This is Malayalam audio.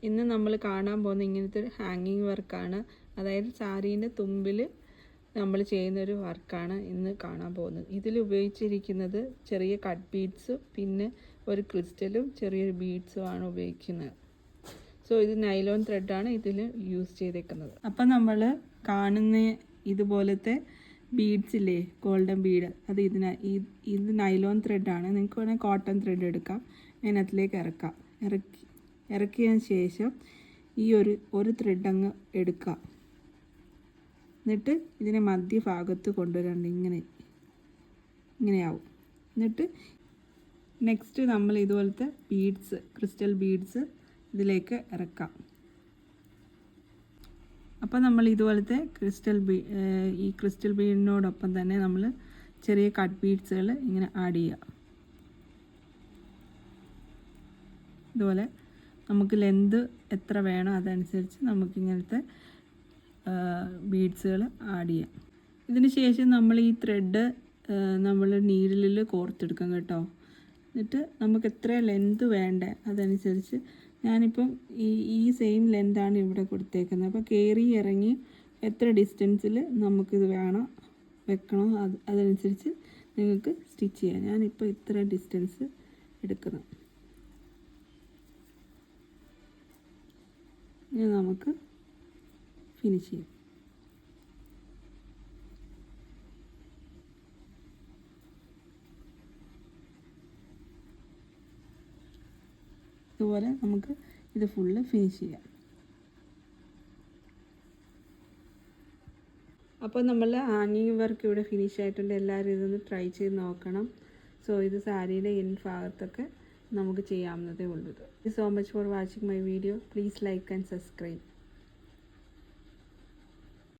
ഇന്ന് നമ്മൾ കാണാൻ പോകുന്ന ഇങ്ങനത്തെ ഒരു ഹാങ്ങിങ് വർക്കാണ്. അതായത് സാരീൻ്റെ തുമ്പിൽ നമ്മൾ ചെയ്യുന്നൊരു വർക്കാണ് ഇന്ന് കാണാൻ പോകുന്നത്. ഇതിൽ ഉപയോഗിച്ചിരിക്കുന്നത് ചെറിയ കട്ട് ബീഡ്സ്, പിന്നെ ഒരു ക്രിസ്റ്റലും ചെറിയൊരു ബീഡ്സുമാണ് ഉപയോഗിക്കുന്നത്. സോ ഇത് നൈലോൺ ത്രെഡാണ് ഇതിൽ യൂസ് ചെയ്തേക്കുന്നത്. അപ്പം നമ്മൾ കാണുന്ന ഇതുപോലത്തെ ബീഡ്സ് ഇല്ലേ, ഗോൾഡൻ ബീഡ്, അത് ഇത് നൈലോൺ ത്രെഡാണ്. നിങ്ങൾക്ക് വേണമെങ്കിൽ കോട്ടൺ ത്രെഡ് എടുക്കാം. അതിനകത്തിലേക്ക് ഇറക്കിയതിന് ശേഷം ഈ ഒരു ത്രെഡ് അങ്ങ് എടുക്കുക. എന്നിട്ട് ഇതിനെ മധ്യഭാഗത്ത് കൊണ്ടുവരാണ്ട് ഇങ്ങനെയാവും. എന്നിട്ട് നെക്സ്റ്റ് നമ്മൾ ഇതുപോലത്തെ ബീഡ്സ്, ക്രിസ്റ്റൽ ബീഡ്സ് ഇതിലേക്ക് ഇറക്കാം. അപ്പോൾ നമ്മൾ ഇതുപോലത്തെ ഈ ക്രിസ്റ്റൽ ബീഡിനോടൊപ്പം തന്നെ നമ്മൾ ചെറിയ കട്ട് ബീഡ്സുകൾ ഇങ്ങനെ ആഡ് ചെയ്യുക. ഇതുപോലെ നമുക്ക് ലെന്ത് എത്ര വേണോ അതനുസരിച്ച് നമുക്കിങ്ങനത്തെ ബീഡ്സുകൾ ആഡ് ചെയ്യാം. ഇതിന് ശേഷം നമ്മൾ ഈ ത്രെഡ് നമ്മൾ നീഡിലിൽ കോർത്തെടുക്കാം കേട്ടോ. എന്നിട്ട് നമുക്ക് എത്ര ലെന്ത് വേണ്ടേ അതനുസരിച്ച്, ഞാനിപ്പം ഈ സെയിം ലെന്താണ് ഇവിടെ കൊടുത്തേക്കുന്നത്. അപ്പോൾ കയറി ഇറങ്ങി എത്ര ഡിസ്റ്റൻസിൽ നമുക്കിത് വെക്കണോ അതനുസരിച്ച് നിങ്ങൾക്ക് സ്റ്റിച്ച് ചെയ്യാം. ഞാനിപ്പോൾ ഇത്ര ഡിസ്റ്റൻസ് എടുക്കണം. ഇനി നമുക്ക് ഫിനിഷ് ചെയ്യാം. ഇതുപോലെ നമുക്ക് ഇത് ഫുള്ള് ഫിനിഷ് ചെയ്യാം. അപ്പോൾ നമ്മൾ ഹാങ്ങിങ് വർക്ക് ഇവിടെ ഫിനിഷ് ആയിട്ടുണ്ട്. എല്ലാവരും ഇതൊന്ന് ട്രൈ ചെയ്ത് നോക്കണം. സോ ഇത് സാരിയുടെ ഭാഗത്തൊക്കെ നമുക്ക് ചെയ്യാവുന്നതേ ഉള്ളൂ. Thank you so much for watching my video. Please like and subscribe.